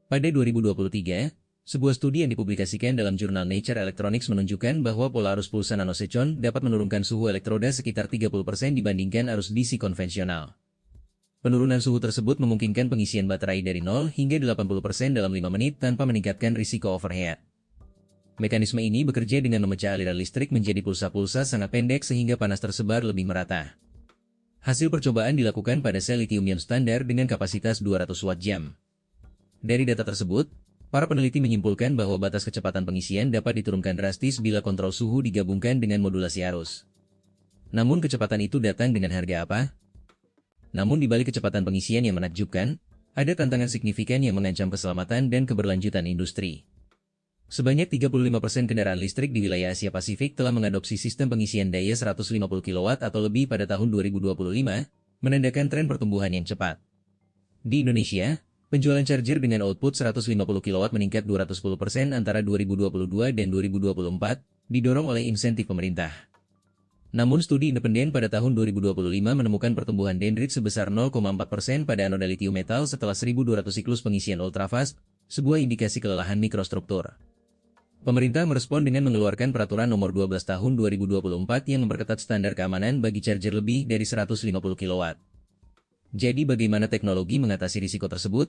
Pada 2023, sebuah studi yang dipublikasikan dalam jurnal Nature Electronics menunjukkan bahwa pola arus pulsa nanoseconds dapat menurunkan suhu elektroda sekitar 30% dibandingkan arus DC konvensional. Penurunan suhu tersebut memungkinkan pengisian baterai dari 0 hingga 80% dalam 5 menit tanpa meningkatkan risiko overheat. Mekanisme ini bekerja dengan memecah aliran listrik menjadi pulsa-pulsa sangat pendek sehingga panas tersebar lebih merata. Hasil percobaan dilakukan pada sel lithium-ion standar dengan kapasitas 200 watt-jam. Dari data tersebut, para peneliti menyimpulkan bahwa batas kecepatan pengisian dapat diturunkan drastis bila kontrol suhu digabungkan dengan modulasi arus. Namun kecepatan itu datang dengan harga apa? Namun di balik kecepatan pengisian yang menakjubkan, ada tantangan signifikan yang mengancam keselamatan dan keberlanjutan industri. Sebanyak 35% kendaraan listrik di wilayah Asia Pasifik telah mengadopsi sistem pengisian daya 150 kW atau lebih pada tahun 2025, menandakan tren pertumbuhan yang cepat. Di Indonesia, penjualan charger dengan output 150 kW meningkat 210% antara 2022 dan 2024, didorong oleh insentif pemerintah. Namun studi independen pada tahun 2025 menemukan pertumbuhan dendrit sebesar 0,4% pada anoda lithium metal setelah 1.200 siklus pengisian ultrafast, sebuah indikasi kelelahan mikrostruktur. Pemerintah merespon dengan mengeluarkan Peraturan Nomor 12 Tahun 2024 yang memperketat standar keamanan bagi charger lebih dari 150 kW. Jadi bagaimana teknologi mengatasi risiko tersebut?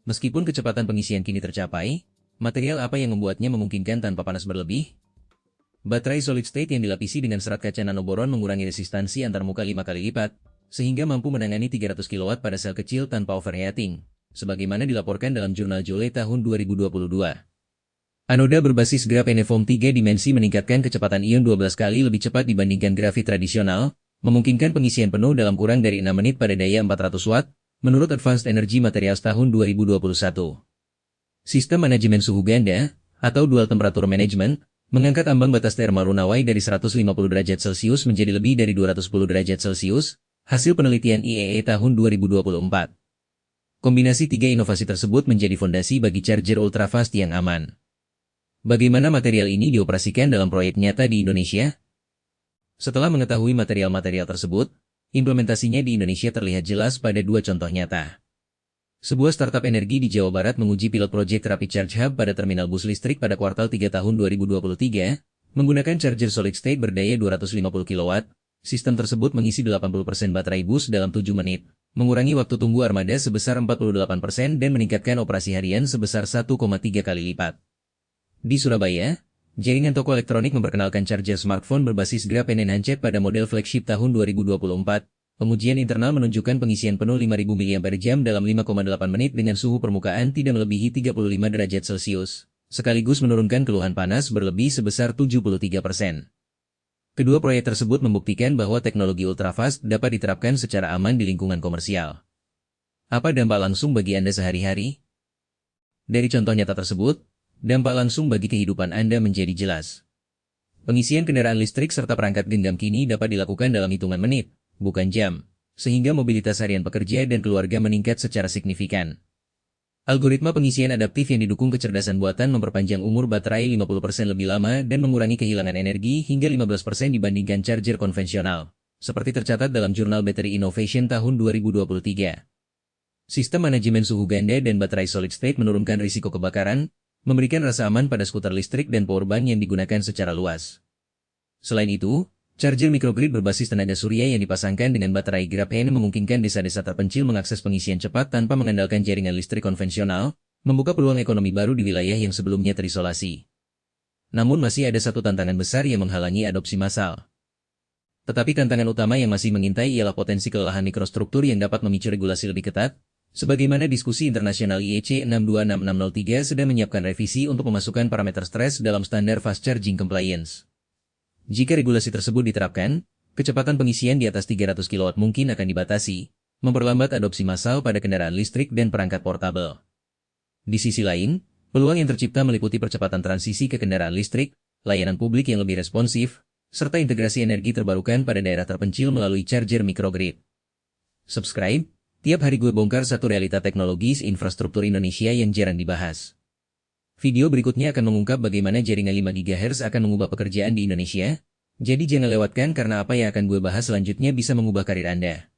Meskipun kecepatan pengisian kini tercapai, material apa yang membuatnya memungkinkan tanpa panas berlebih? Baterai solid state yang dilapisi dengan serat kaca nanoboron mengurangi resistansi antarmuka 5 kali lipat, sehingga mampu menangani 300 kW pada sel kecil tanpa overheating, sebagaimana dilaporkan dalam jurnal Joule tahun 2022. Anoda berbasis grafene foam 3 dimensi meningkatkan kecepatan ion 12 kali lebih cepat dibandingkan grafit tradisional, memungkinkan pengisian penuh dalam kurang dari 6 menit pada daya 400 watt, menurut Advanced Energy Materials tahun 2021. Sistem manajemen suhu ganda, atau Dual Temperature Management, mengangkat ambang batas thermal runaway dari 150 derajat Celcius menjadi lebih dari 210 derajat Celcius, hasil penelitian IEA tahun 2024. Kombinasi tiga inovasi tersebut menjadi fondasi bagi charger ultrafast yang aman. Bagaimana material ini dioperasikan dalam proyek nyata di Indonesia? Setelah mengetahui material-material tersebut, implementasinya di Indonesia terlihat jelas pada dua contoh nyata. Sebuah startup energi di Jawa Barat menguji pilot proyek Rapid Charge Hub pada terminal bus listrik pada kuartal 3 tahun 2023, menggunakan charger solid state berdaya 250 kW. Sistem tersebut mengisi 80% baterai bus dalam 7 menit, mengurangi waktu tunggu armada sebesar 48% dan meningkatkan operasi harian sebesar 1,3 kali lipat. Di Surabaya, jaringan toko elektronik memperkenalkan charger smartphone berbasis grafene enhanced pada model flagship tahun 2024. Pengujian internal menunjukkan pengisian penuh 5000 mAh dalam 5,8 menit dengan suhu permukaan tidak melebihi 35 derajat Celcius, sekaligus menurunkan keluhan panas berlebih sebesar 73%. Kedua proyek tersebut membuktikan bahwa teknologi ultrafast dapat diterapkan secara aman di lingkungan komersial. Apa dampak langsung bagi Anda sehari-hari? Dari contoh nyata tersebut, dampak langsung bagi kehidupan Anda menjadi jelas. Pengisian kendaraan listrik serta perangkat genggam kini dapat dilakukan dalam hitungan menit, bukan jam, sehingga mobilitas harian pekerja dan keluarga meningkat secara signifikan. Algoritma pengisian adaptif yang didukung kecerdasan buatan memperpanjang umur baterai 50% lebih lama dan mengurangi kehilangan energi hingga 15% dibandingkan charger konvensional, seperti tercatat dalam jurnal Battery Innovation tahun 2023. Sistem manajemen suhu ganda dan baterai solid state menurunkan risiko kebakaran, memberikan rasa aman pada skuter listrik dan powerbank yang digunakan secara luas. Selain itu, charger microgrid berbasis tenaga surya yang dipasangkan dengan baterai grafene memungkinkan desa-desa terpencil mengakses pengisian cepat tanpa mengandalkan jaringan listrik konvensional, membuka peluang ekonomi baru di wilayah yang sebelumnya terisolasi. Namun masih ada satu tantangan besar yang menghalangi adopsi massal. Tetapi tantangan utama yang masih mengintai ialah potensi kelelahan mikrostruktur yang dapat memicu regulasi lebih ketat. Sebagaimana diskusi internasional IEC 626603 sedang menyiapkan revisi untuk memasukkan parameter stres dalam standar fast charging compliance. Jika regulasi tersebut diterapkan, kecepatan pengisian di atas 300 kW mungkin akan dibatasi, memperlambat adopsi massal pada kendaraan listrik dan perangkat portabel. Di sisi lain, peluang yang tercipta meliputi percepatan transisi ke kendaraan listrik, layanan publik yang lebih responsif, serta integrasi energi terbarukan pada daerah terpencil melalui charger microgrid. Subscribe. Tiap hari gue bongkar satu realita teknologis infrastruktur Indonesia yang jarang dibahas. Video berikutnya akan mengungkap bagaimana jaringan 5 GHz akan mengubah pekerjaan di Indonesia. Jadi jangan lewatkan karena apa yang akan gue bahas selanjutnya bisa mengubah karir Anda.